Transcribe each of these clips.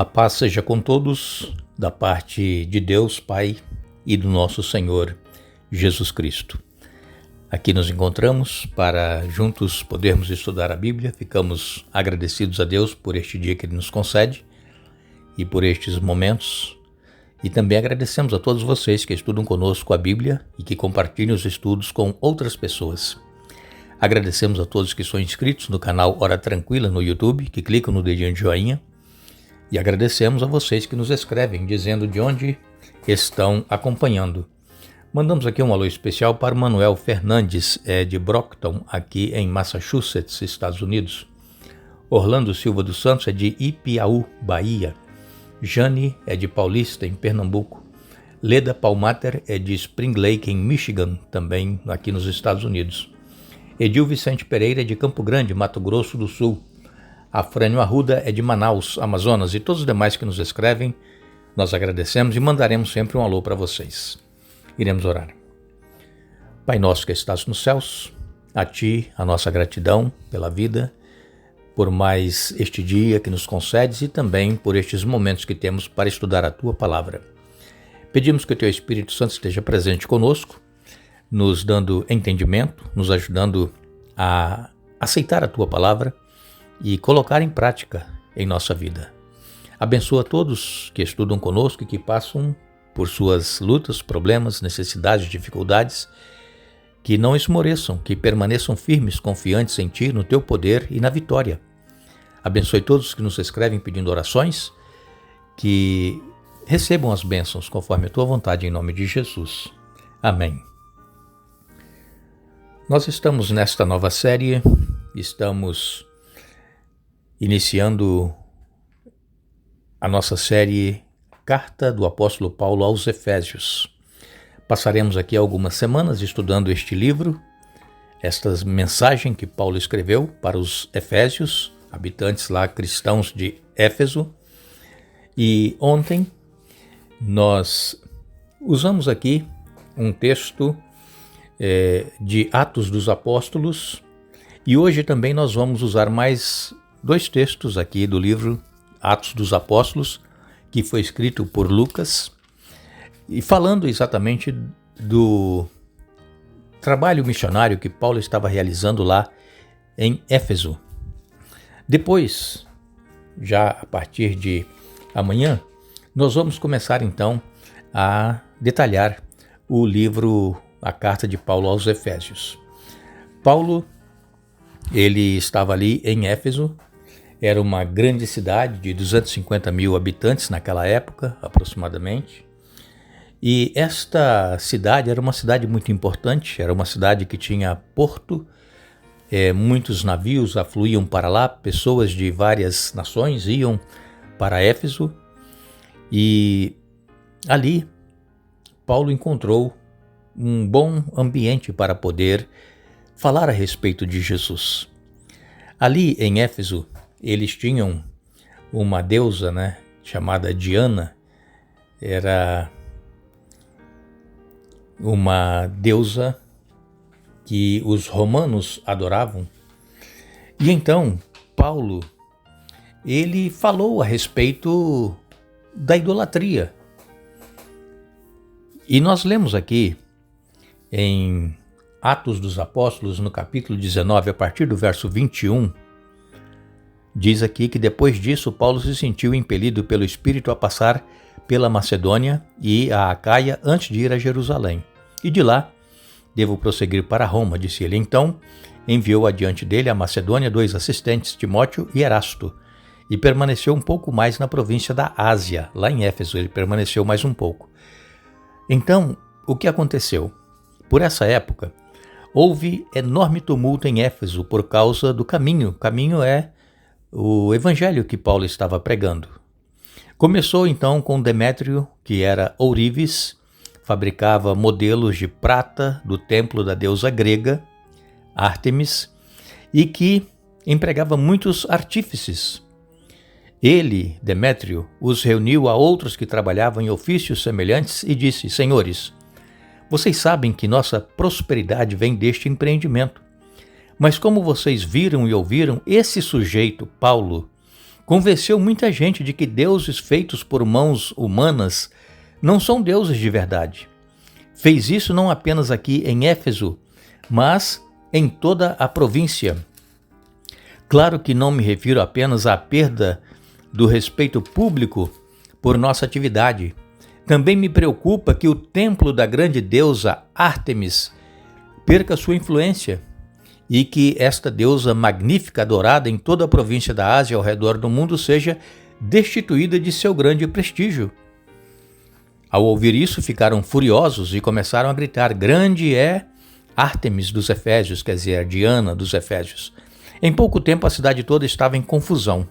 A paz seja com todos, da parte de Deus Pai e do nosso Senhor Jesus Cristo. Aqui nos encontramos para juntos podermos estudar a Bíblia. Ficamos agradecidos a Deus por este dia que Ele nos concede e por estes momentos. E também agradecemos a todos vocês que estudam conosco a Bíblia e que compartilham os estudos com outras pessoas. Agradecemos a todos que são inscritos no canal Hora Tranquila no YouTube, que clicam no dedinho de joinha. E agradecemos a vocês que nos escrevem, dizendo de onde estão acompanhando. Mandamos aqui um alô especial para o Manuel Fernandes, de Brockton, aqui em Massachusetts, Estados Unidos. Orlando Silva dos Santos é de Ipiaú, Bahia. Jane é de Paulista, em Pernambuco. Leda Palmater é de Spring Lake, em Michigan, também aqui nos Estados Unidos. Edil Vicente Pereira é de Campo Grande, Mato Grosso do Sul. Afrânio Arruda é de Manaus, Amazonas, e todos os demais que nos escrevem, nós agradecemos e mandaremos sempre um alô para vocês. Iremos orar. Pai nosso que estás nos céus, a Ti a nossa gratidão pela vida, por mais este dia que nos concedes e também por estes momentos que temos para estudar a Tua Palavra. Pedimos que o Teu Espírito Santo esteja presente conosco, nos dando entendimento, nos ajudando a aceitar a Tua Palavra e colocar em prática em nossa vida. Abençoa todos que estudam conosco e que passam por suas lutas, problemas, necessidades, dificuldades, que não esmoreçam, que permaneçam firmes, confiantes em Ti, no Teu poder e na vitória. Abençoe todos que nos escrevem pedindo orações, que recebam as bênçãos conforme a Tua vontade em nome de Jesus. Amém. Nós estamos nesta nova série, estamos iniciando a nossa série Carta do Apóstolo Paulo aos Efésios. Passaremos aqui algumas semanas estudando este livro, esta mensagem que Paulo escreveu para os Efésios, habitantes lá cristãos de Éfeso. E ontem nós usamos aqui um texto de Atos dos Apóstolos e hoje também nós vamos usar mais dois textos aqui do livro Atos dos Apóstolos, que foi escrito por Lucas, e falando exatamente do trabalho missionário que Paulo estava realizando lá em Éfeso. Depois, já a partir de amanhã, nós vamos começar então a detalhar o livro, a carta de Paulo aos Efésios. Paulo, ele estava ali em Éfeso. Era uma grande cidade de 250 mil habitantes naquela época, aproximadamente. E esta cidade era uma cidade muito importante, era uma cidade que tinha porto, muitos navios afluíam para lá, pessoas de várias nações iam para Éfeso. E ali, Paulo encontrou um bom ambiente para poder falar a respeito de Jesus. Ali em Éfeso, eles tinham uma deusa, chamada Diana. Era uma deusa que os romanos adoravam. E então, Paulo, ele falou a respeito da idolatria. E nós lemos aqui em Atos dos Apóstolos, no capítulo 19, a partir do verso 21, diz aqui que depois disso Paulo se sentiu impelido pelo Espírito a passar pela Macedônia e a Acaia antes de ir a Jerusalém. E de lá devo prosseguir para Roma, disse ele. Então enviou adiante dele a Macedônia 2 assistentes, Timóteo e Erasto, e permaneceu um pouco mais na província da Ásia, lá em Éfeso. Ele permaneceu mais um pouco. Então, o que aconteceu? Por essa época, houve enorme tumulto em Éfeso por causa do caminho. O caminho é o evangelho que Paulo estava pregando. Começou então com Demétrio, que era ourives, fabricava modelos de prata do templo da deusa grega, Ártemis, e que empregava muitos artífices. Ele, Demétrio, os reuniu a outros que trabalhavam em ofícios semelhantes e disse: Senhores, vocês sabem que nossa prosperidade vem deste empreendimento. Mas como vocês viram e ouviram, esse sujeito, Paulo, convenceu muita gente de que deuses feitos por mãos humanas não são deuses de verdade. Fez isso não apenas aqui em Éfeso, mas em toda a província. Claro que não me refiro apenas à perda do respeito público por nossa atividade. Também me preocupa que o templo da grande deusa Ártemis perca sua influência e que esta deusa magnífica adorada em toda a província da Ásia ao redor do mundo seja destituída de seu grande prestígio. Ao ouvir isso, ficaram furiosos e começaram a gritar: grande é Ártemis dos Efésios, quer dizer, Diana dos Efésios. Em pouco tempo a cidade toda estava em confusão.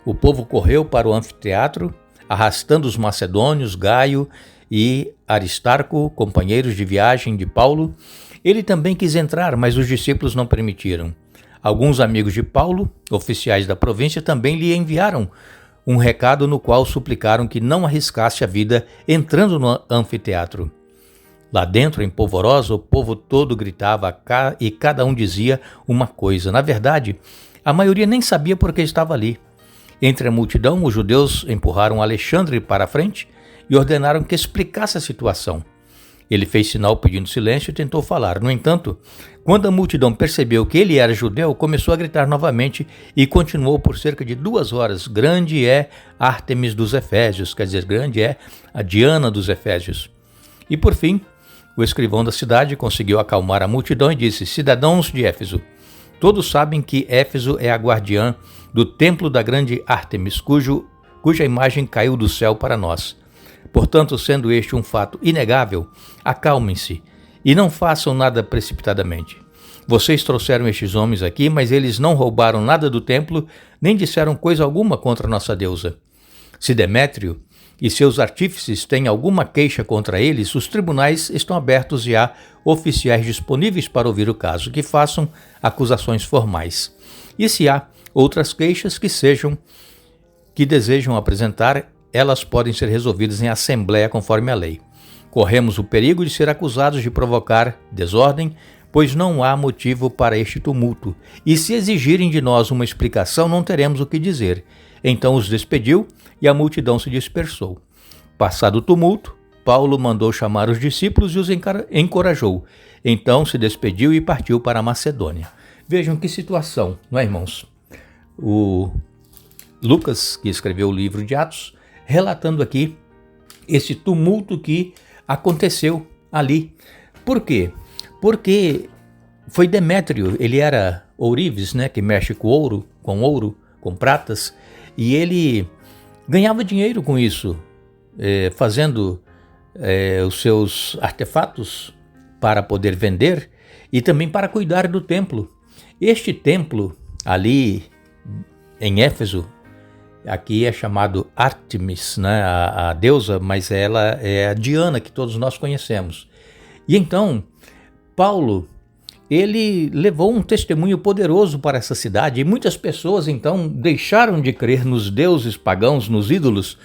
O povo correu para o anfiteatro, arrastando os macedônios, Gaio e Aristarco, companheiros de viagem de Paulo. Ele também quis entrar, mas os discípulos não permitiram. Alguns amigos de Paulo, oficiais da província, também lhe enviaram um recado no qual suplicaram que não arriscasse a vida entrando no anfiteatro. Lá dentro, em polvorosa, o povo todo gritava e cada um dizia uma coisa. Na verdade, a maioria nem sabia por que estava ali. Entre a multidão, os judeus empurraram Alexandre para a frente e ordenaram que explicasse a situação. Ele fez sinal pedindo silêncio e tentou falar. No entanto, quando a multidão percebeu que ele era judeu, começou a gritar novamente e continuou por cerca de 2 horas. Grande é Ártemis dos Efésios, quer dizer, grande é a Diana dos Efésios. E por fim, o escrivão da cidade conseguiu acalmar a multidão e disse: cidadãos de Éfeso, todos sabem que Éfeso é a guardiã do templo da grande Ártemis, cuja imagem caiu do céu para nós. Portanto, sendo este um fato inegável, acalmem-se e não façam nada precipitadamente. Vocês trouxeram estes homens aqui, mas eles não roubaram nada do templo, nem disseram coisa alguma contra nossa deusa. Se Demétrio e seus artífices têm alguma queixa contra eles, os tribunais estão abertos e há oficiais disponíveis para ouvir o caso, que façam acusações formais. E se há outras queixas que desejam apresentar, elas podem ser resolvidas em assembleia conforme a lei. Corremos o perigo de ser acusados de provocar desordem, pois não há motivo para este tumulto, e se exigirem de nós uma explicação, não teremos o que dizer. Então os despediu e a multidão se dispersou. Passado o tumulto, Paulo mandou chamar os discípulos e os encorajou. Então se despediu e partiu para a Macedônia. Vejam que situação, não é, irmãos? O Lucas, que escreveu o livro de Atos, relatando aqui esse tumulto que aconteceu ali. Por quê? Porque foi Demétrio, ele era ourives, né, que mexe com ouro, com pratas, e ele ganhava dinheiro com isso, fazendo os seus artefatos para poder vender e também para cuidar do templo. Este templo ali em Éfeso, aqui é chamado Ártemis, né, a deusa, mas ela é a Diana que todos nós conhecemos. E então, Paulo, ele levou um testemunho poderoso para essa cidade e muitas pessoas então deixaram de crer nos deuses pagãos, nos ídolos,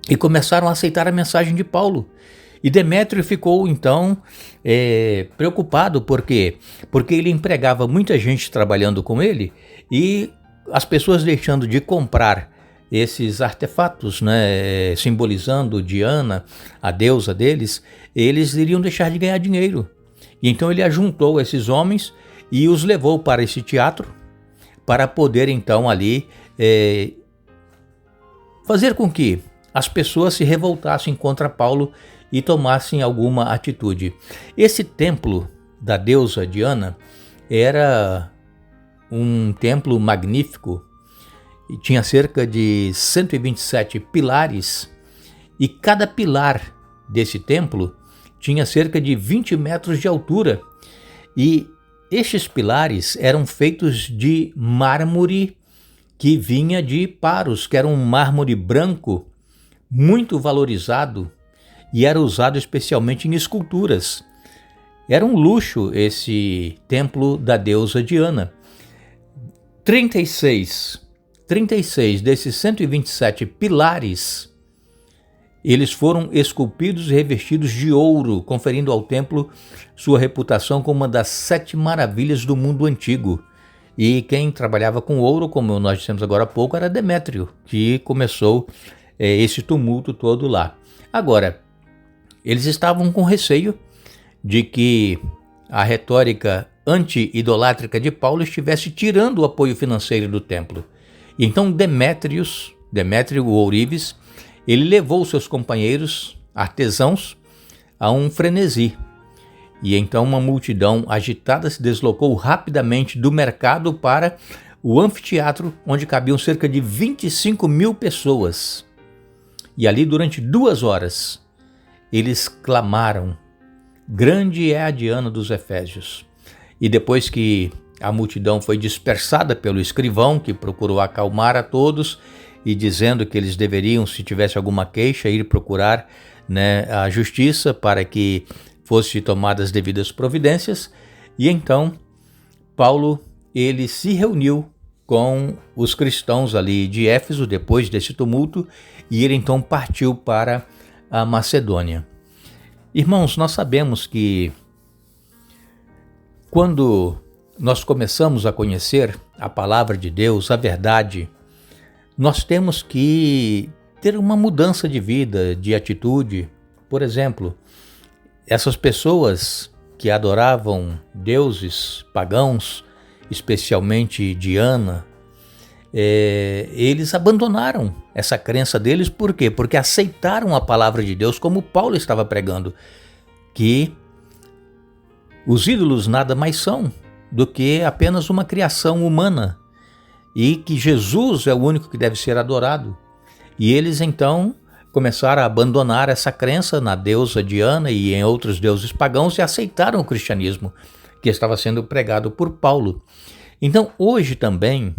e começaram a aceitar a mensagem de Paulo. E Demétrio ficou então preocupado, por quê? Porque ele empregava muita gente trabalhando com ele e as pessoas deixando de comprar esses artefatos, né, simbolizando Diana, a deusa deles, eles iriam deixar de ganhar dinheiro. E então ele ajuntou esses homens e os levou para esse teatro para poder então ali fazer com que as pessoas se revoltassem contra Paulo e tomassem alguma atitude. Esse templo da deusa Diana era um templo magnífico e tinha cerca de 127 pilares e cada pilar desse templo tinha cerca de 20 metros de altura e estes pilares eram feitos de mármore que vinha de Paros, que era um mármore branco muito valorizado e era usado especialmente em esculturas. Era um luxo esse templo da deusa Diana. 36 desses 127 pilares, eles foram esculpidos e revestidos de ouro, conferindo ao templo sua reputação como uma das 7 maravilhas do mundo antigo. E quem trabalhava com ouro, como nós dissemos agora há pouco, era Demétrio, que começou esse tumulto todo lá. Agora, eles estavam com receio de que a retórica anti-idolátrica de Paulo estivesse tirando o apoio financeiro do templo. E então Demétrio, o ourives, ele levou seus companheiros artesãos a um frenesi. E então uma multidão agitada se deslocou rapidamente do mercado para o anfiteatro, onde cabiam cerca de 25 mil pessoas. E ali, durante 2 horas, eles clamaram: grande é a Diana dos Efésios. E depois que a multidão foi dispersada pelo escrivão, que procurou acalmar a todos, e dizendo que eles deveriam, se tivesse alguma queixa, ir procurar a justiça para que fossem tomadas as devidas providências. E então Paulo ele se reuniu com os cristãos ali de Éfeso depois desse tumulto, e ele então partiu para a Macedônia. Irmãos, nós sabemos que quando nós começamos a conhecer a palavra de Deus, a verdade, nós temos que ter uma mudança de vida, de atitude. Por exemplo, essas pessoas que adoravam deuses pagãos, especialmente Diana, eles abandonaram essa crença deles. Por quê? Porque aceitaram a palavra de Deus, como Paulo estava pregando, que os ídolos nada mais são do que apenas uma criação humana e que Jesus é o único que deve ser adorado. E eles então começaram a abandonar essa crença na deusa Diana e em outros deuses pagãos e aceitaram o cristianismo que estava sendo pregado por Paulo. Então hoje também,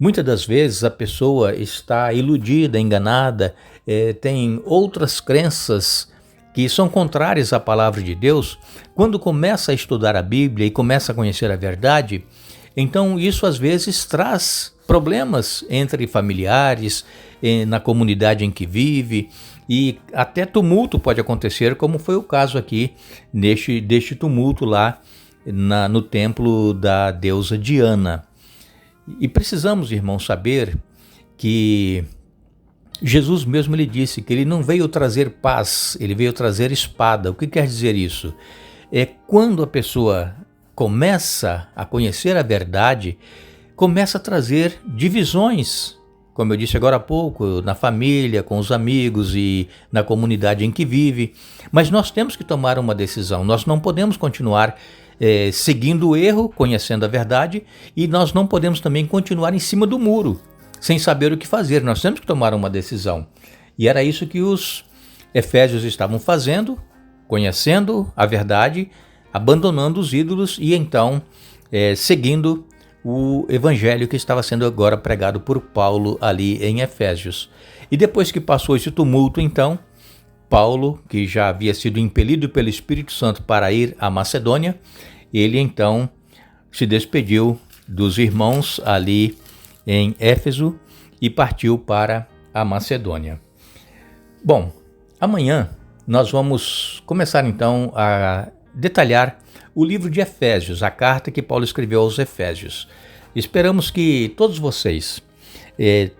muitas das vezes a pessoa está iludida, enganada, tem outras crenças que são contrárias à palavra de Deus. Quando começa a estudar a Bíblia e começa a conhecer a verdade, então isso às vezes traz problemas entre familiares, na comunidade em que vive, e até tumulto pode acontecer, como foi o caso aqui deste tumulto lá no templo da deusa Diana. E precisamos, irmãos, saber que Jesus mesmo ele disse que ele não veio trazer paz, ele veio trazer espada. O que quer dizer isso? É quando a pessoa começa a conhecer a verdade, começa a trazer divisões, como eu disse agora há pouco, na família, com os amigos e na comunidade em que vive. Mas nós temos que tomar uma decisão, nós não podemos continuar seguindo o erro, conhecendo a verdade, e nós não podemos também continuar em cima do muro, sem saber o que fazer. Nós temos que tomar uma decisão. E era isso que os efésios estavam fazendo, conhecendo a verdade, abandonando os ídolos e então seguindo o evangelho que estava sendo agora pregado por Paulo ali em Efésios. E depois que passou esse tumulto, então, Paulo, que já havia sido impelido pelo Espírito Santo para ir à Macedônia, ele então se despediu dos irmãos ali em Éfeso e partiu para a Macedônia. Bom, amanhã nós vamos começar então a detalhar o livro de Efésios, a carta que Paulo escreveu aos Efésios. Esperamos que todos vocês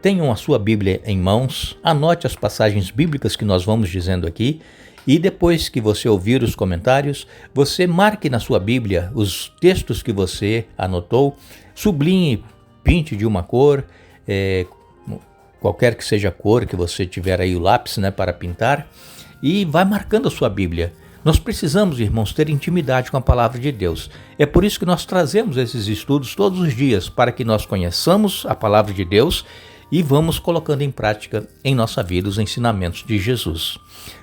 tenham a sua Bíblia em mãos, anote as passagens bíblicas que nós vamos dizendo aqui, e depois que você ouvir os comentários, você marque na sua Bíblia os textos que você anotou, sublinhe, pinte de uma cor, qualquer que seja a cor que você tiver aí o lápis para pintar, e vai marcando a sua Bíblia. Nós precisamos, irmãos, ter intimidade com a palavra de Deus. É por isso que nós trazemos esses estudos todos os dias, para que nós conheçamos a palavra de Deus e vamos colocando em prática em nossa vida os ensinamentos de Jesus.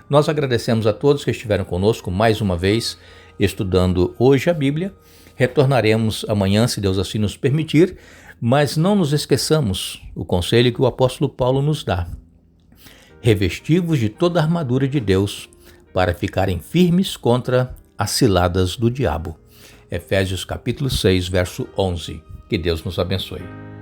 Nós agradecemos a todos que estiveram conosco mais uma vez, estudando hoje a Bíblia. Retornaremos amanhã, se Deus assim nos permitir, mas não nos esqueçamos o conselho que o apóstolo Paulo nos dá. Revesti-vos de toda a armadura de Deus, para ficarem firmes contra as ciladas do diabo. Efésios capítulo 6, verso 11. Que Deus nos abençoe.